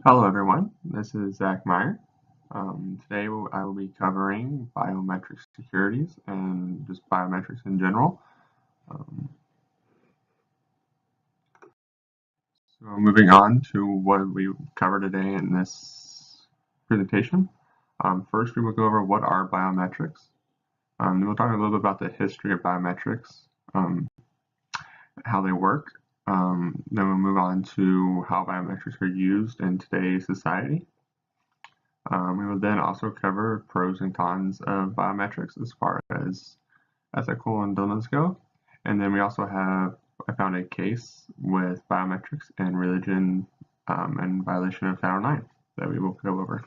Hello everyone, this is Zach Meyer. Today I will be covering biometric securities and just biometrics in general. Um, so moving on to what we cover today in this presentation. First we will go over what are biometrics. Then we'll talk a little bit about the history of biometrics, um, how they work. Then we'll move on to how biometrics are used in today's society. We will then also cover pros and cons of biometrics as far as ethical and dilemmas go. And then we also I found a case with biometrics and religion and violation of Title IX that we will go over.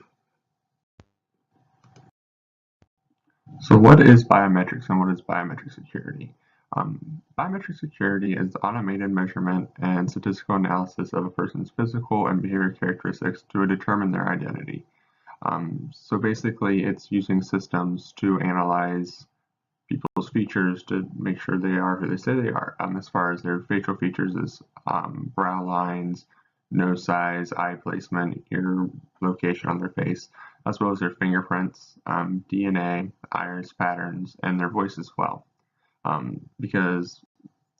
So what is biometrics and what is biometric security? Biometric security is automated measurement and statistical analysis of a person's physical and behavioral characteristics to determine their identity. So basically, it's using systems to analyze people's features to make sure they are who they say they are. As far as their facial features is brow lines, nose size, eye placement, ear location on their face, as well as their fingerprints, DNA, iris patterns, and their voice as well. Because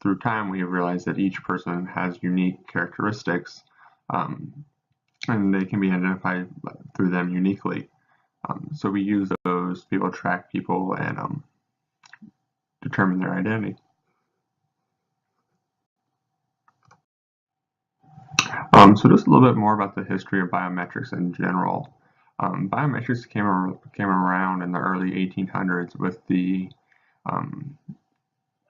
through time we have realized that each person has unique characteristics and they can be identified through them uniquely. So we use those to be able to track people and determine their identity. So just a little bit more about the history of biometrics in general. Biometrics came around in the early 1800s with the um,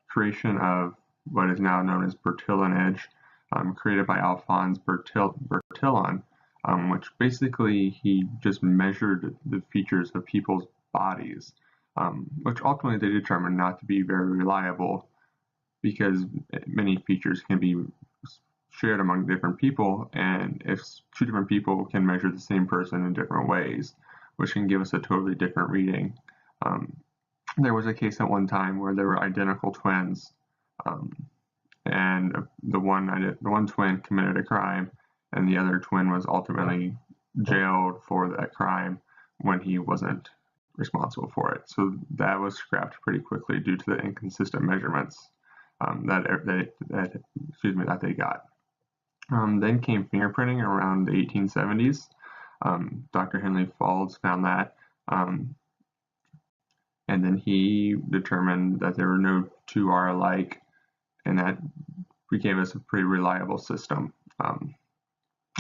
creation of what is now known as Bertillonage, created by Alphonse Bertillon, which basically he just measured the features of people's bodies, which ultimately they determined not to be very reliable because many features can be shared among different people, and if two different people can measure the same person in different ways, which can give us a totally different reading. There was a case at one time where there were identical twins, um, and the one twin committed a crime, and the other twin was ultimately jailed for that crime when he wasn't responsible for it. So that was scrapped pretty quickly due to the inconsistent measurements that they got. Then came fingerprinting around the 1870s. Dr. Henry Faulds found that, and then he determined that there were no two are alike, and that gave us a pretty reliable system.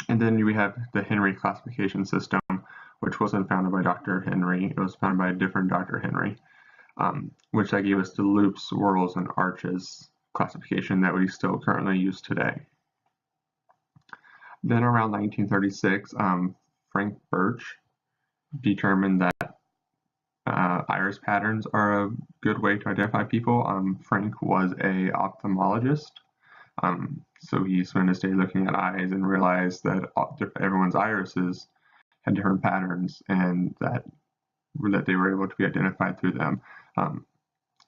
And then we have the Henry classification system, which wasn't founded by Dr. Henry. It was founded by a different Dr. Henry, which that gave us the loops, swirls, and arches classification that we still currently use today. Then around 1936, Frank Birch determined that iris patterns are a good way to identify people. Frank was a ophthalmologist, so he spent his day looking at eyes and realized that everyone's irises had different patterns and that they were able to be identified through them.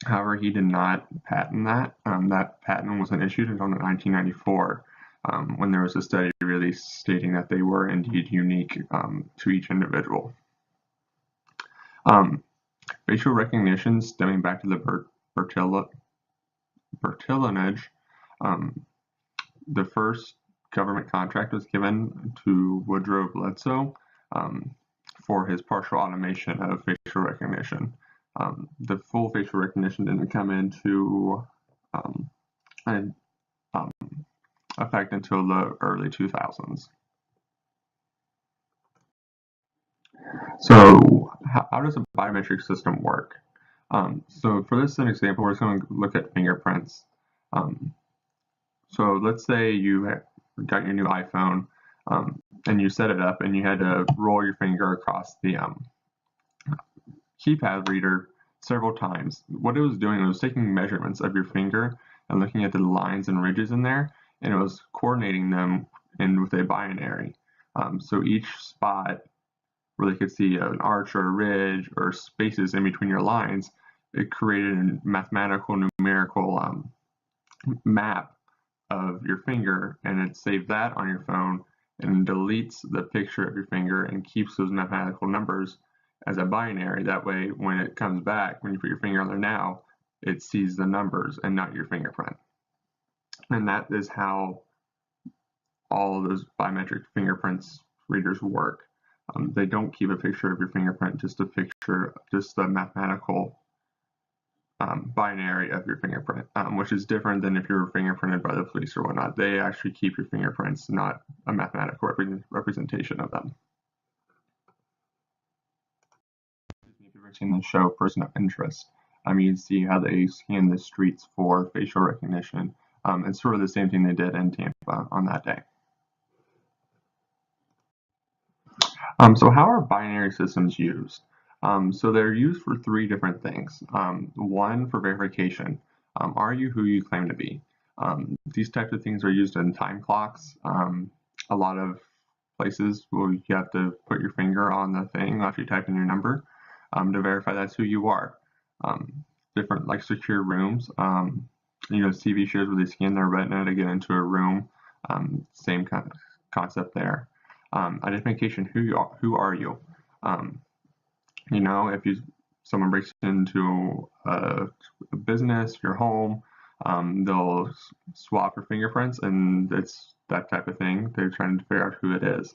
However, he did not patent that. That patent wasn't issued until 1994. When there was a study released stating that they were indeed unique to each individual. Facial recognition stemming back to the Bertillonage, the first government contract was given to Woodrow Bledsoe for his partial automation of facial recognition. The full facial recognition didn't come into effect until the early 2000s. So how does a biometric system work? So for this example, we're just going to look at fingerprints. So let's say you got your new iPhone and you set it up and you had to roll your finger across the keypad reader several times. What it was doing was taking measurements of your finger and looking at the lines and ridges in there, and it was coordinating them with a binary. So each spot where they could see an arch or a ridge or spaces in between your lines, it created a mathematical numerical map of your finger, and it saved that on your phone, and deletes the picture of your finger and keeps those mathematical numbers as a binary. That way, when it comes back, when you put your finger on there now, it sees the numbers and not your fingerprint. And that is how all of those biometric fingerprints readers work. They don't keep a picture of your fingerprint, just the mathematical binary of your fingerprint, which is different than if you were fingerprinted by the police or whatnot. They actually keep your fingerprints, not a mathematical representation of them. If you've ever seen the show Person of Interest, you can see how they scan the streets for facial recognition. It's sort of the same thing they did in Tampa on that day. So how are binary systems used? So they're used for three different things. One, for verification. Are you who you claim to be? These types of things are used in time clocks. A lot of places where you have to put your finger on the thing after you type in your number to verify that's who you are. Different, like secure rooms. TV shows where they scan their retina to get into a room. Same kind of concept there. Identification, who are you? If someone breaks into a business, your home, they'll swap your fingerprints, and it's that type of thing. They're trying to figure out who it is.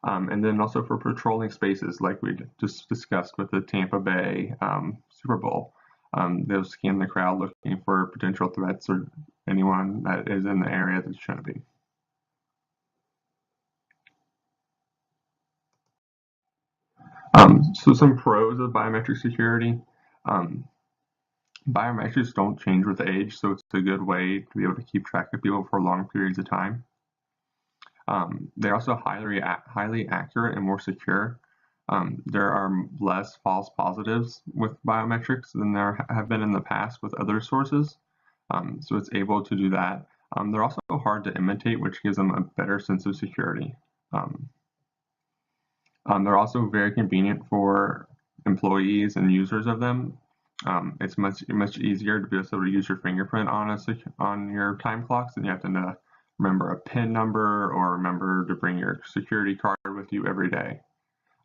And then also for patrolling spaces, like we just discussed with the Tampa Bay Super Bowl, they'll scan the crowd looking for potential threats or anyone that is in the area that shouldn't be. So some pros of biometric security. Biometrics don't change with age, so it's a good way to be able to keep track of people for long periods of time. They're also highly accurate and more secure. There are less false positives with biometrics than there have been in the past with other sources, so it's able to do that. They're also hard to imitate, which gives them a better sense of security. They're also very convenient for employees and users of them. It's much easier to be able to use your fingerprint on your time clocks than you have to remember a PIN number or remember to bring your security card with you every day.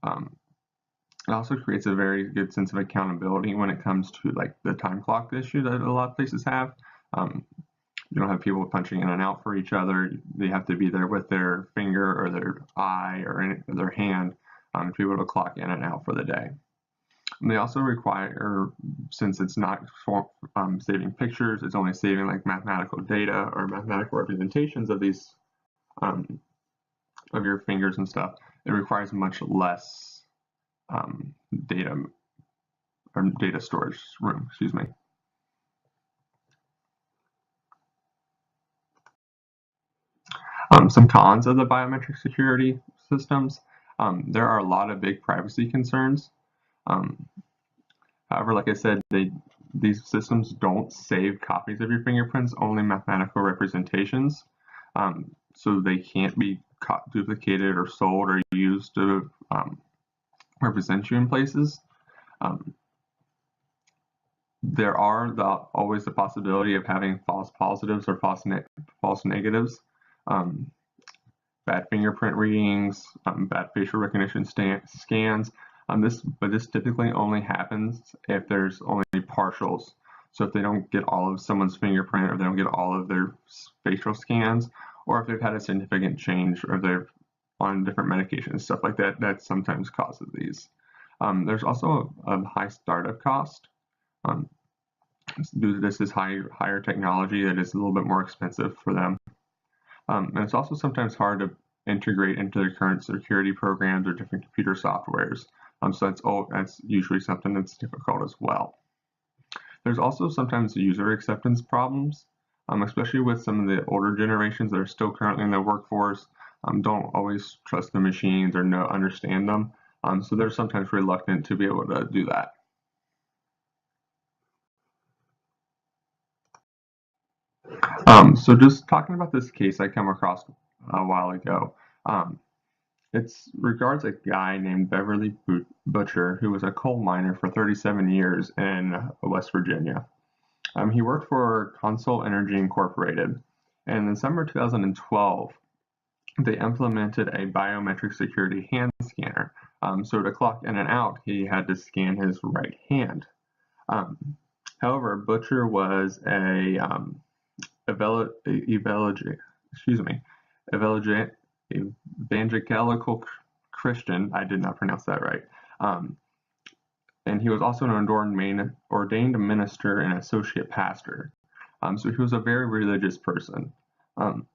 It also creates a very good sense of accountability when it comes to like the time clock issue that a lot of places have. You don't have people punching in and out for each other. They have to be there with their finger or their eye or their hand to be able to clock in and out for the day. And they also require, since it's not saving pictures, it's only saving like mathematical data or mathematical representations of these of your fingers and stuff. It requires much less data or data storage room. Excuse me. Some cons of the biometric security systems. There are a lot of big privacy concerns. However, like I said, these systems don't save copies of your fingerprints, only mathematical representations. So they can't be duplicated or sold or used to represent you in places. There are always the possibility of having false positives or false negatives. Bad fingerprint readings, bad facial recognition scans. But this typically only happens if there's only partials. So if they don't get all of someone's fingerprint, or they don't get all of their facial scans, or if they've had a significant change, or they're on different medications, stuff like that, that sometimes causes these. There's also a high startup cost. Due to this is higher technology, that is a little bit more expensive for them. And it's also sometimes hard to integrate into their current security programs or different computer softwares. So that's usually something that's difficult as well. There's also sometimes user acceptance problems, especially with some of the older generations that are still currently in the workforce, don't always trust the machines or understand them. So they're sometimes reluctant to be able to do that. So just talking about this case I come across a while ago. It regards a guy named Beverly Butcher, who was a coal miner for 37 years in West Virginia. He worked for Consol Energy Incorporated. And in December 2012, they implemented a biometric security hand scanner. So to clock in and out, he had to scan his right hand. Um, However, Butcher was a evangelical Christian. I did not pronounce that right. And he was also an ordained minister and associate pastor. So he was a very religious person. Um,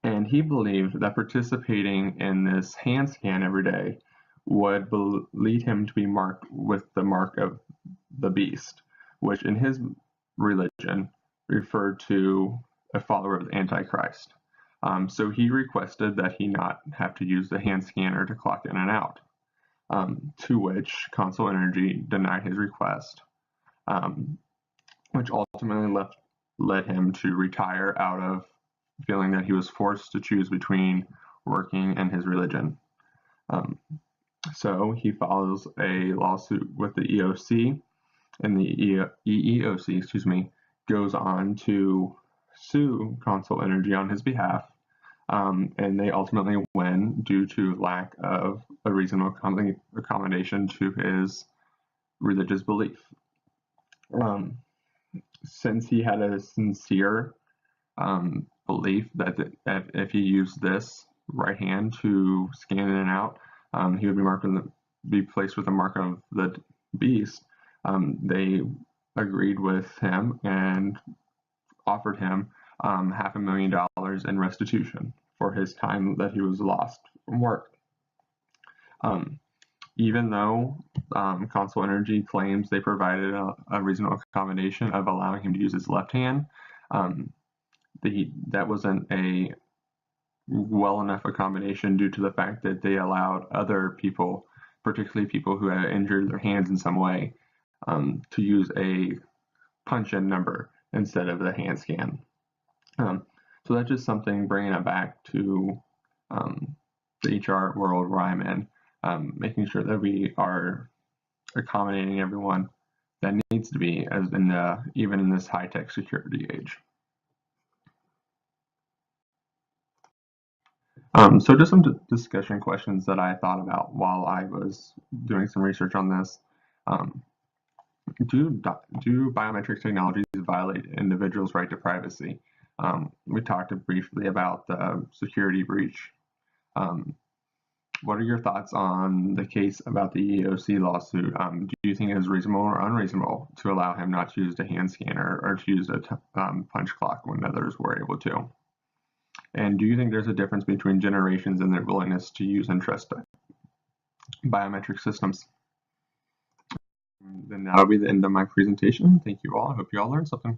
and he believed that participating in this hand scan every day would lead him to be marked with the mark of the beast, which in his religion referred to a follower of the Antichrist. So he requested that he not have to use the hand scanner to clock in and out, to which Console Energy denied his request, which ultimately led him to retire out of feeling that he was forced to choose between working and his religion. So he files a lawsuit with the EOC, and the EEOC, goes on to sue Console Energy on his behalf, and they ultimately win due to lack of a reasonable accommodation to his religious belief. Since he had a sincere belief that if he used this right hand to scan in and out, he would be placed with the mark of the beast. They agreed with him and offered him $500,000 in restitution for his time that he was lost from work. Even though Console Energy claims they provided a reasonable accommodation of allowing him to use his left hand, that wasn't a well enough accommodation due to the fact that they allowed other people, particularly people who had injured their hands in some way, to use a punch-in number instead of the hand scan. So that's just something, bringing it back to the HR world where I'm in, making sure that we are accommodating everyone that needs to be, even in this high-tech security age. So just some discussion questions that I thought about while I was doing some research on this. Do biometric technologies violate individuals' right to privacy? We talked briefly about the security breach. What are your thoughts on the case about the EEOC lawsuit? Do you think it is reasonable or unreasonable to allow him not to use the hand scanner or to use a punch clock when others were able to? And do you think there's a difference between generations in their willingness to use and trust biometric systems? Then that'll be the end of my presentation. Thank you all. I hope you all learned something.